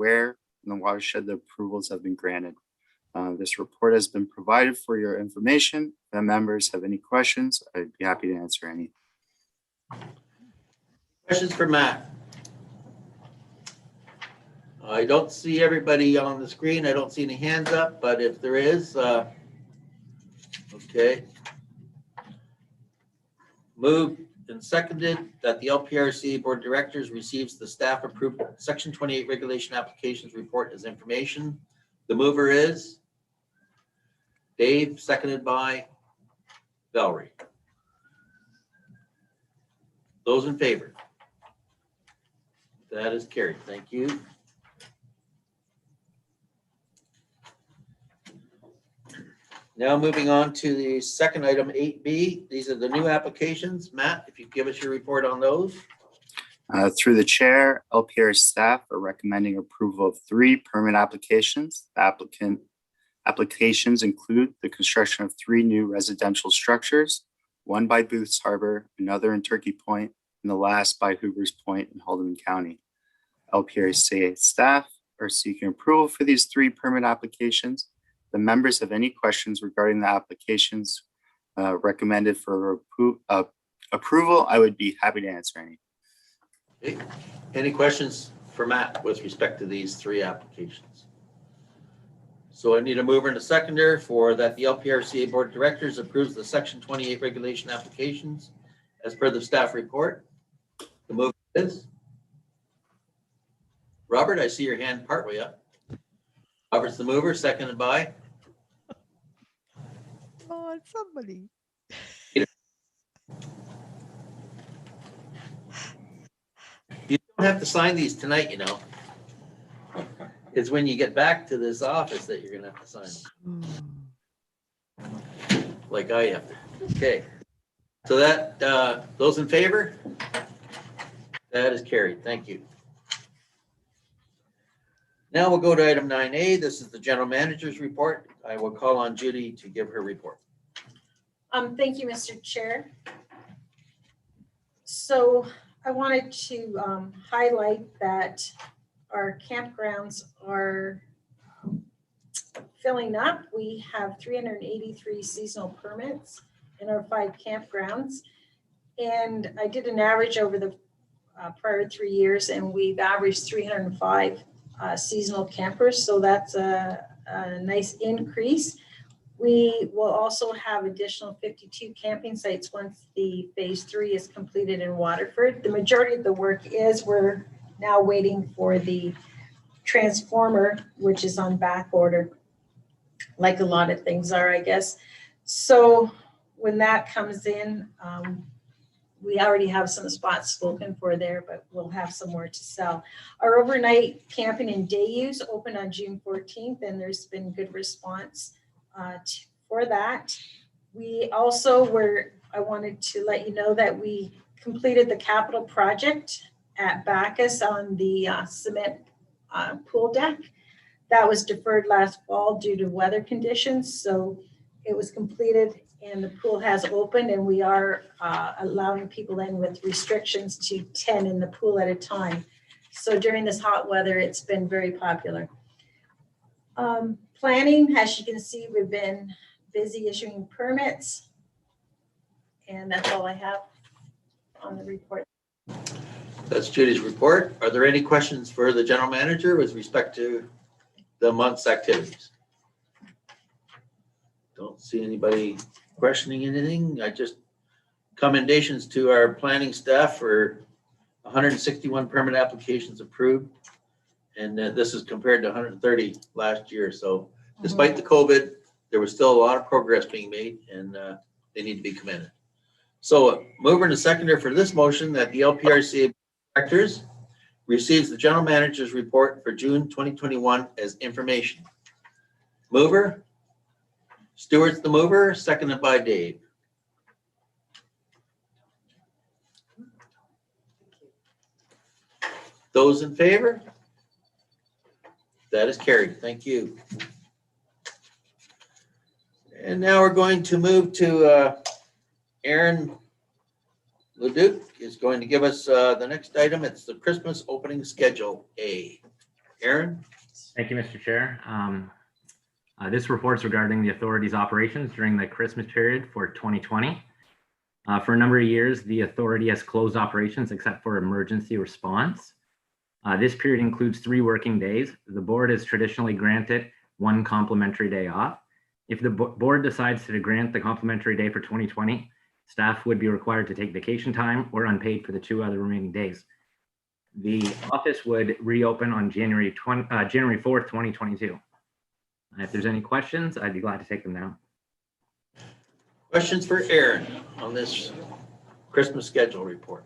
where in the watershed the approvals have been granted. This report has been provided for your information. If the members have any questions, I'd be happy to answer any. Questions for Matt? I don't see everybody on the screen. I don't see any hands up, but if there is, okay. Moved and seconded that the LPRCA Board of Directors receives the staff approved Section 28 regulation applications report as information. The mover is Dave, seconded by Valerie. Those in favor? That is carried. Thank you. Now moving on to the second item, 8B. These are the new applications. Matt, if you give us your report on those. Through the chair, LPR staff are recommending approval of 3 permit applications. The applications include the construction of 3 new residential structures, one by Booth's Harbor, another in Turkey Point, and the last by Hoover's Point in Haldeman County. LPRCA staff are seeking approval for these 3 permit applications. The members have any questions regarding the applications recommended for approval, I would be happy to answer any. Okay. Any questions for Matt with respect to these 3 applications? So I need a mover and a seconder for that the LPRCA Board of Directors approves the Section 28 regulation applications as per the staff report. The mover is Robert. I see your hand partway up. Robert's the mover, seconded by somebody. Peter. You don't have to sign these tonight, you know. It's when you get back to this office that you're gonna have to sign them. Like I have to. Okay. So that those in favor? That is carried. Thank you. Now we'll go to item 9A. This is the general manager's report. I will call on Judy to give her report. Thank you, Mr. Chair. So I wanted to highlight that our campgrounds are filling up. We have 383 seasonal permits in our 5 campgrounds. And I did an average over the prior 3 years, and we've averaged 305 seasonal campers. So that's a nice increase. We will also have additional 52 camping sites once the phase 3 is completed in Waterford. The majority of the work is we're now waiting for the transformer, which is on back order, like a lot of things are, I guess. So when that comes in, we already have some spots spoken for there, but we'll have some more to sell. Our overnight camping and day use opened on June 14th, and there's been good response for that. We also I wanted to let you know that we completed the capital project at Bacchus on the cement pool deck. That was deferred last fall due to weather conditions. So it was completed and the pool has opened, and we are allowing people in with restrictions to 10 in the pool at a time. So during this hot weather, it's been very popular. Planning, as you can see, we've been busy issuing permits, and that's all I have on the report. That's Judy's report. Are there any questions for the general manager with respect to the month's activities? Don't see anybody questioning anything. I just commendations to our planning staff for 161 permit applications approved. And this is compared to 130 last year. So despite the COVID, there was still a lot of progress being made, and they need to be commended. So mover and a seconder for this motion that the LPRCA directors receives the general manager's report for June 2021 as information. Mover, Stewart's the mover, seconded by Dave. Those in favor? That is carried. Thank you. And now we're going to move to Aaron Leduc is going to give us the next item. It's the Christmas opening schedule A. Aaron? Thank you, Mr. Chair. This report's regarding the authority's operations during the Christmas period for 2020. For a number of years, the authority has closed operations except for emergency response. This period includes 3 working days. The board has traditionally granted 1 complimentary day off. If the board decides to grant the complimentary day for 2020, staff would be required to take vacation time or unpaid for the 2 other remaining days. The office would reopen on January 4th, 2022. If there's any questions, I'd be glad to take them now. Questions for Aaron on this Christmas schedule report?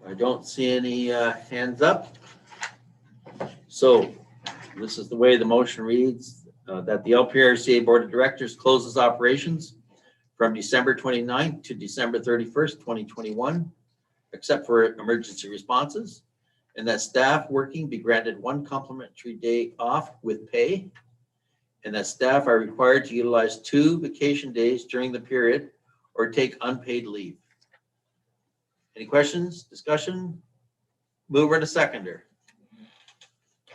I don't see any hands up. So this is the way the motion reads, that the LPRCA Board of Directors closes operations from December 29th to December 31st, 2021, except for emergency responses, and that staff working be granted 1 complimentary day off with pay, and that staff are required to utilize 2 vacation days during the period or take unpaid leave. Any questions, discussion? Mover and a seconder.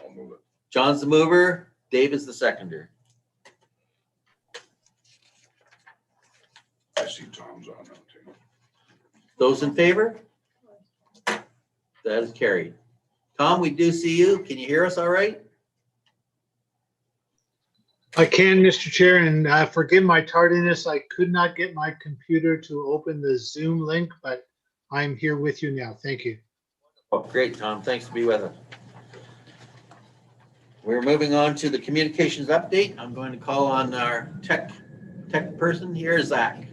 I'll move it. John's the mover, Dave is the seconder. I see Tom's on that too. Those in favor? That is carried. Tom, we do see you. Can you hear us all right? I can, Mr. Chair, and forgive my tardiness. I could not get my computer to open the Zoom link, but I'm here with you now. Thank you. Oh, great, Tom. Thanks to be with us. We're moving on to the communications update. I'm going to call on our tech person here, Zach.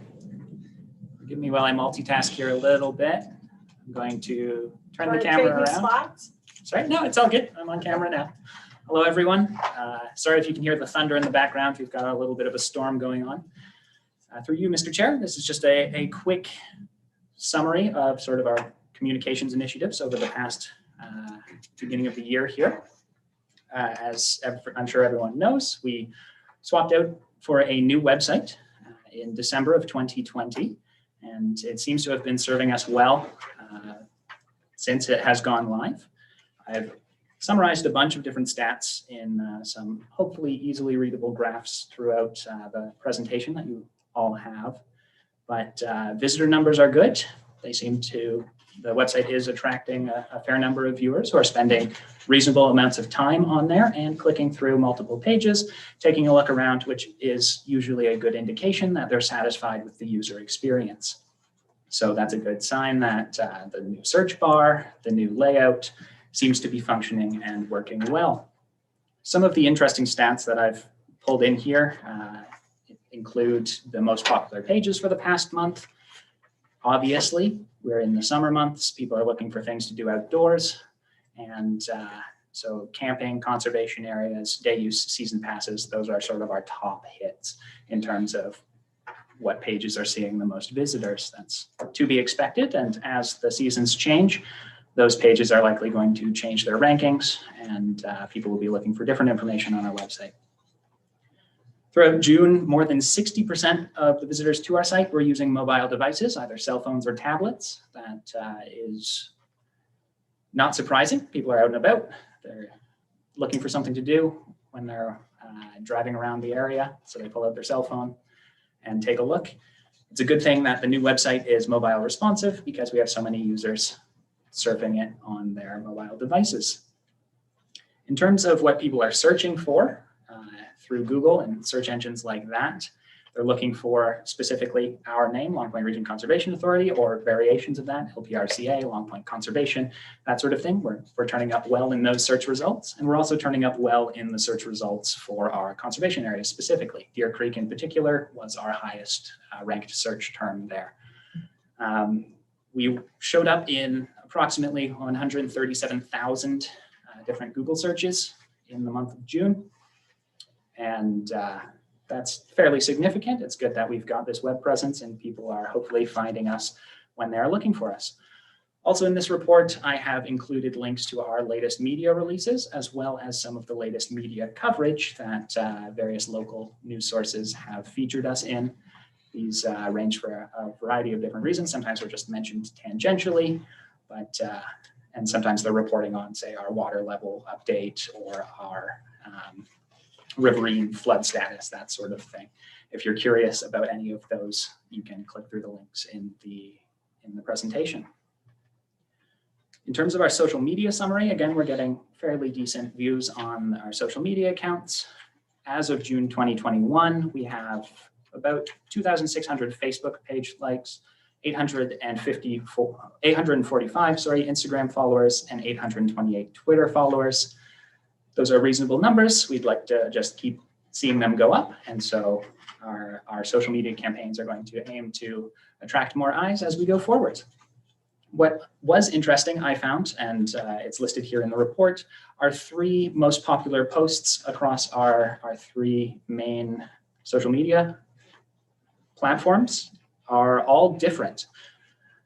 Forgive me while I multitask here a little bit. I'm going to turn the Wanna camera trade me around. spots? Sorry, no, it's all good. I'm on camera now. Hello, everyone. Sorry if you can hear the thunder in the background. We've got a little bit of a storm going on. Through you, Mr. Chair, this is just a quick summary of sort of our communications initiatives over the past beginning of the year here. As I'm sure everyone knows, we swapped out for a new website in December of 2020, and it seems to have been serving us well since it has gone live. I've summarized a bunch of different stats in some hopefully easily readable graphs throughout the presentation that you all have, but visitor numbers are good. They seem to, the website is attracting a fair number of viewers who are spending reasonable amounts of time on there and clicking through multiple pages, taking a look around, which is usually a good indication that they're satisfied with the user experience. So that's a good sign that the new search bar, the new layout seems to be functioning and working well. Some of the interesting stats that I've pulled in here include the most popular pages for the past month. Obviously, we're in the summer months. People are looking for things to do outdoors. And so camping, conservation areas, day use, season passes, those are sort of our top hits in terms of what pages are seeing the most visitors. That's to be expected. And as the seasons change, those pages are likely going to change their rankings, and people will be looking for different information on our website. Throughout June, more than 60% of the visitors to our site were using mobile devices, either cell phones or tablets. That is not surprising. People are out and about. They're looking for something to do when they're driving around the area, so they pull out their cell phone and take a look. It's a good thing that the new website is mobile responsive because we have so many users surfing it on their mobile devices. In terms of what people are searching for through Google and search engines like that, they're looking for specifically our name, Long Point Region Conservation Authority, or variations of that, LPRCA, Long Point Conservation, that sort of thing. We're turning up well in those search results. And we're also turning up well in the search results for our conservation areas specifically. Deer Creek in particular was our highest ranked search term there. We showed up in approximately 137,000 different Google searches in the month of June. And that's fairly significant. It's good that we've got this web presence and people are hopefully finding us when they're looking for us. Also in this report, I have included links to our latest media releases, as well as some of the latest media coverage that various local news sources have featured us in. These range for a variety of different reasons. Sometimes we're just mentioned tangentially, but And sometimes they're reporting on, say, our water level update or our riverine flood status, that sort of thing. If you're curious about any of those, you can click through the links in the presentation. In terms of our social media summary, again, we're getting fairly decent views on our social media accounts. As of June 2021, we have about 2,600 Facebook page likes, 845 Instagram followers, and 828 Twitter followers. Those are reasonable numbers. We'd like to just keep seeing them go up. And so our social media campaigns are going to aim to attract more eyes as we go forward. What was interesting, I found, and it's listed here in the report, our 3 most popular posts across our 3 main social media platforms are all different.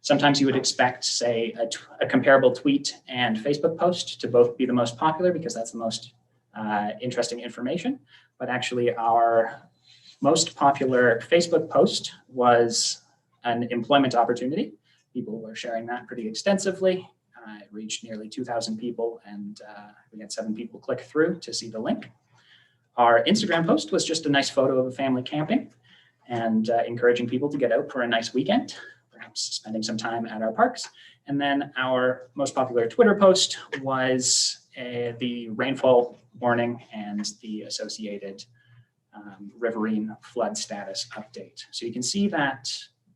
Sometimes you would expect, say, a comparable tweet and Facebook post to both be the most popular because that's the most interesting information. But actually, our most popular Facebook post was an employment opportunity. People were sharing that pretty extensively. It reached nearly 2,000 people, and we had 7 people click through to see the link. Our Instagram post was just a nice photo of a family camping and encouraging people to get out for a nice weekend, perhaps spending some time at our parks. And then our most popular Twitter post was the rainfall warning and the associated riverine flood status update. So you can see that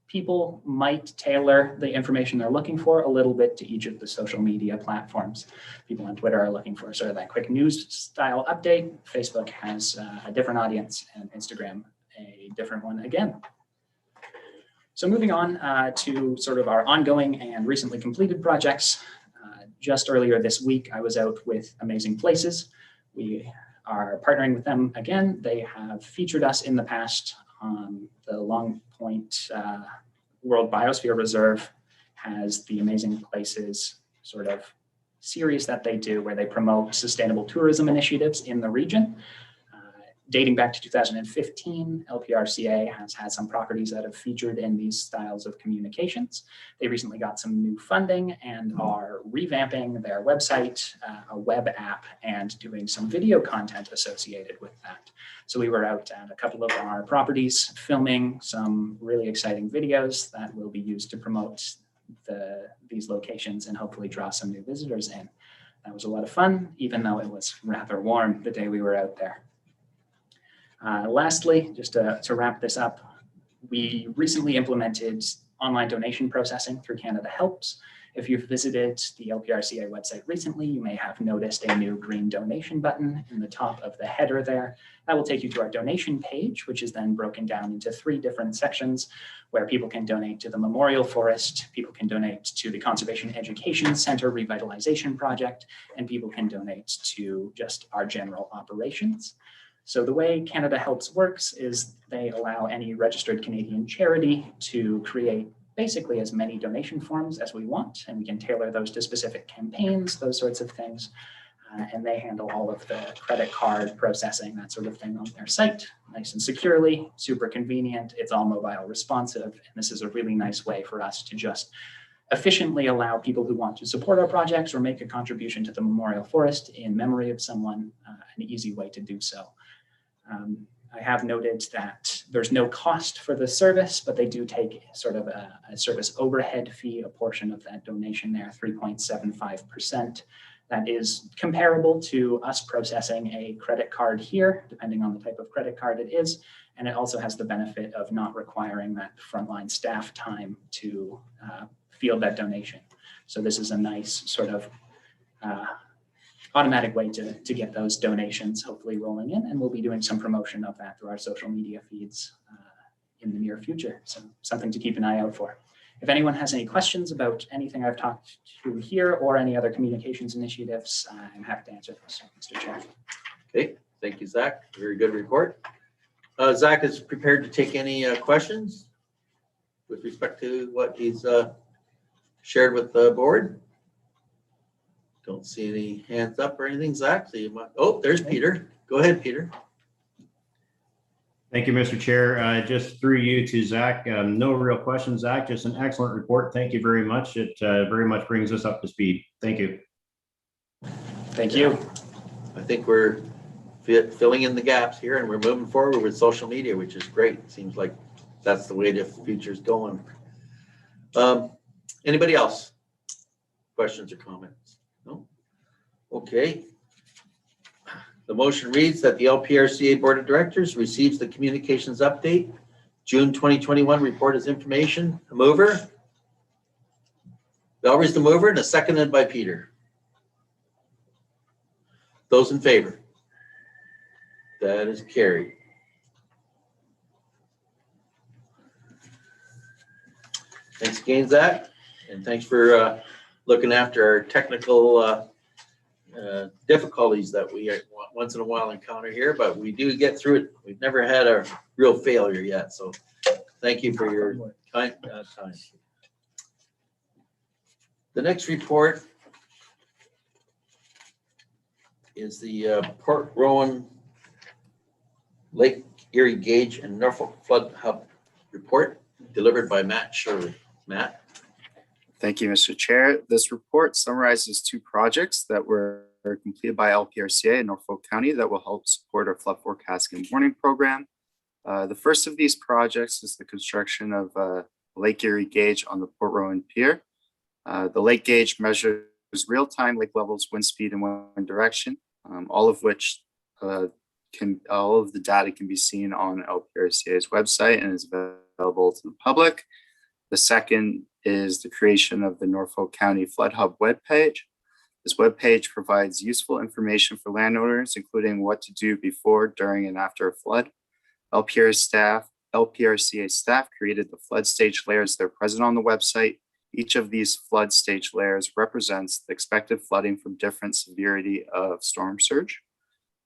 people might tailor the information they're looking for a little bit to each of the social media platforms. People on Twitter are looking for sort of that quick news style update. Facebook has a different audience, and Instagram a different one again. So moving on to sort of our ongoing and recently completed projects. Just earlier this week, I was out with Amazing Places. We are partnering with them again. They have featured us in the past. The Long Point World Biosphere Reserve has the Amazing Places sort of series that they do where they promote sustainable tourism initiatives in the region. Dating back to 2015, LPRCA has had some properties that have featured in these styles of communications. They recently got some new funding and are revamping their website, a web app, and doing some video content associated with that. So we were out at a couple of our properties filming some really exciting videos that will be used to promote these locations and hopefully draw some new visitors in. That was a lot of fun, even though it was rather warm the day we were out there. Lastly, just to wrap this up, we recently implemented online donation processing through Canada Helps. If you've visited the LPRCA website recently, you may have noticed a new green donation button in the top of the header there. That will take you to our donation page, which is then broken down into 3 different sections where people can donate to the Memorial Forest, people can donate to the Conservation Education Center Revitalization Project, and people can donate to just our general operations. So the way Canada Helps works is they allow any registered Canadian charity to create basically as many donation forms as we want, and we can tailor those to specific campaigns, those sorts of things. And they handle all of the credit card processing, that sort of thing on their site, nice and securely, super convenient. It's all mobile responsive. And this is a really nice way for us to just efficiently allow people who want to support our projects or make a contribution to the Memorial Forest in memory of someone, an easy way to do so. I have noted that there's no cost for the service, but they do take sort of a service overhead fee, a portion of that donation there, 3.75%. That is comparable to us processing a credit card here, depending on the type of credit card it is. And it also has the benefit of not requiring that frontline staff time to field that donation. So this is a nice sort of automatic way to get those donations hopefully rolling in, and we'll be doing some promotion of that through our social media feeds in the near future. So something to keep an eye out for. If anyone has any questions about anything I've talked to here or any other communications initiatives, I'm happy to answer those, Mr. Chair. Okay, thank you, Zach. Very good report. Zach is prepared to take any questions with respect to what he's shared with the board. Don't see any hands up or anything, Zach. So you might, oh, there's Peter. Go ahead, Peter. Thank you, Mr. Chair. Just through you to Zach. No real questions, Zach. Just an excellent report. Thank you very much. It very much brings us up to speed. Thank you. Thank you. I think we're filling in the gaps here, and we're moving forward with social media, which is great. Seems like that's the way the future's going. Anybody else? Questions or comments? No? Okay. The motion reads that the LPRCA Board of Directors receives the communications update, June 2021 report as information. A mover? Valerie's the mover, and a seconded by Peter. Those in favor? That is carried. Thanks again, Zach, and thanks for looking after our technical difficulties that we once in a while encounter here, but we do get through it. We've never had a real failure yet, so thank you for your time. The next report is the Port Rowan Lake Erie Gauge and Norfolk Flood Hub report delivered by Matt Shirley. Matt. Thank you, Mr. Chair. This report summarizes 2 projects that were completed by LPRCA in Norfolk County that will help support our flood forecasting and warning program. The first of these projects is the construction of Lake Erie Gauge on the Port Rowan Pier. The lake gauge measures real-time lake levels, wind speed, and wind direction, all of the data can be seen on LPRCA's website and is available to the public. The second is the creation of the Norfolk County Flood Hub webpage. This webpage provides useful information for landowners, including what to do before, during, and after a flood. LPRCA staff created the flood stage layers that are present on the website. Each of these flood stage layers represents the expected flooding from different severity of storm surge.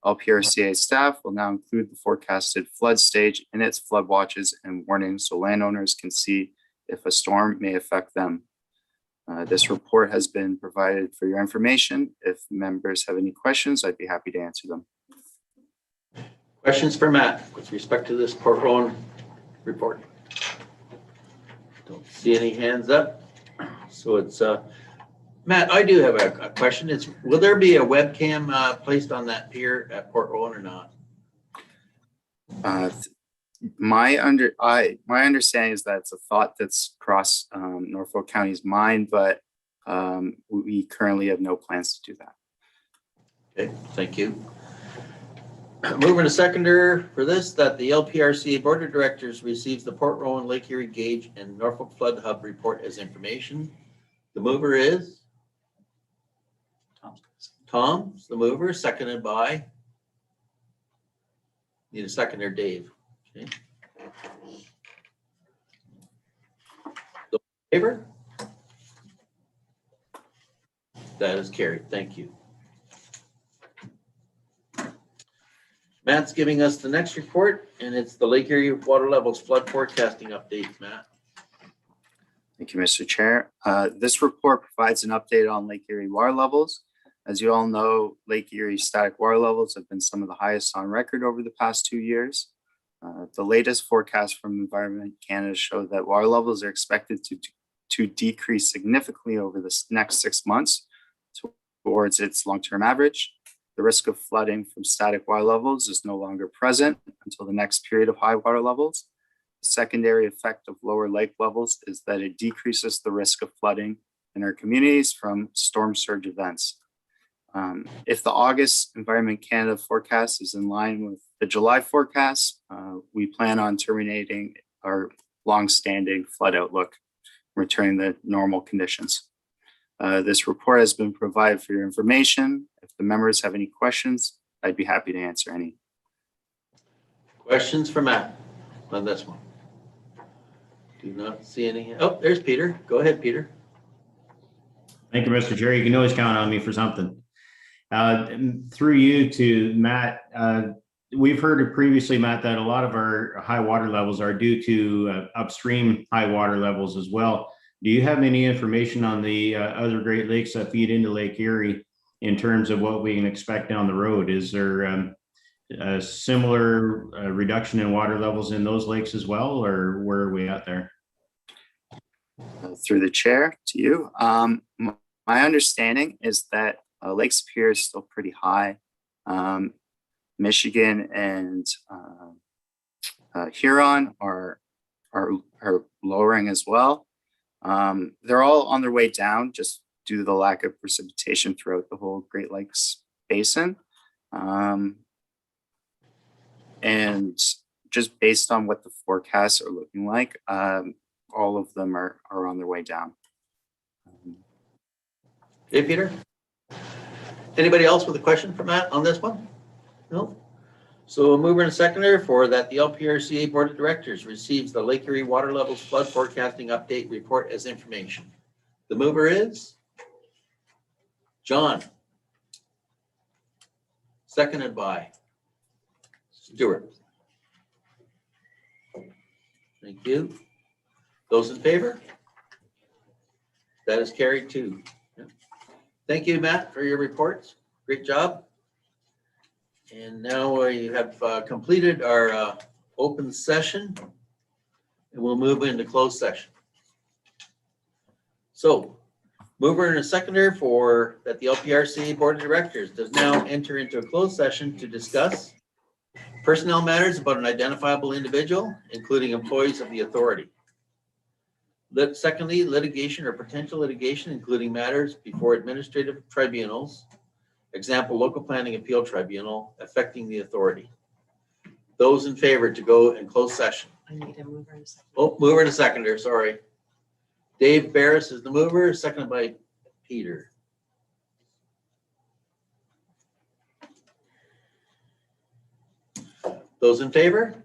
LPRCA staff will now include the forecasted flood stage in its flood watches and warnings so landowners can see if a storm may affect them. This report has been provided for your information. If members have any questions, I'd be happy to answer them. Questions for Matt with respect to this Port Rowan report? Don't see any hands up. So it's Matt, I do have a question. Will there be a webcam placed on that pier at Port Rowan or not? My understanding is that it's a thought that's crossed Norfolk County's mind, but we currently have no plans to do that. Okay, thank you. Moving to seconder for this, that the LPRCA Board of Directors receives the Port Rowan Lake Erie Gauge and Norfolk Flood Hub report as information. The mover is? Tom's the mover, seconded by? Need a seconder, Dave. Okay. Favor? That is carried. Thank you. Matt's giving us the next report, and it's the Lake Erie water levels flood forecasting updates. Matt. Thank you, Mr. Chair. This report provides an update on Lake Erie water levels. As you all know, Lake Erie static water levels have been some of the highest on record over the past 2 years. The latest forecast from Environment Canada show that water levels are expected to decrease significantly over the next 6 months towards its long-term average. The risk of flooding from static water levels is no longer present until the next period of high water levels. The secondary effect of lower lake levels is that it decreases the risk of flooding in our communities from storm surge events. If the August Environment Canada forecast is in line with the July forecast, we plan on terminating our long-standing flood outlook, returning to normal conditions. This report has been provided for your information. If the members have any questions, I'd be happy to answer any. Questions for Matt on this one? Do not see any. Oh, there's Peter. Go ahead, Peter. Thank you, Mr. Chair. You can always count on me for something. Through you to Matt, we've heard previously, Matt, that a lot of our high water levels are due to upstream high water levels as well. Do you have any information on the other Great Lakes that feed into Lake Erie in terms of what we can expect down the road? Is there a similar reduction in water levels in those lakes as well, or where are we at there? Through the chair to you. My understanding is that Lake Superior is still pretty high. Michigan and Huron are lowering as well. They're all on their way down just due to the lack of precipitation throughout the whole Great Lakes basin. And just based on what the forecasts are looking like, all of them are on their way down. Hey, Peter? Anybody else with a question for Matt on this one? No? So a mover and a seconder for that the LPRCA Board of Directors receives the Lake Erie Water Levels Flood Forecasting Update Report as information. The mover is John. Seconded by Stuart. Thank you. Those in favor? That is carried too. Yeah. Thank you, Matt, for your reports. Great job. And now we have completed our open session, and we'll move into closed session. So, mover and a seconder for that the LPRCA Board of Directors does now enter into a closed session to discuss personnel matters about an identifiable individual, including employees of the authority. Secondly, litigation or potential litigation, including matters before administrative tribunals, example, local planning appeal tribunal, affecting the authority. Those in favor to go in closed session. I need a mover and a seconder. Oh, mover and a seconder, sorry. Dave Barris is the mover, seconded by Peter. Those in favor?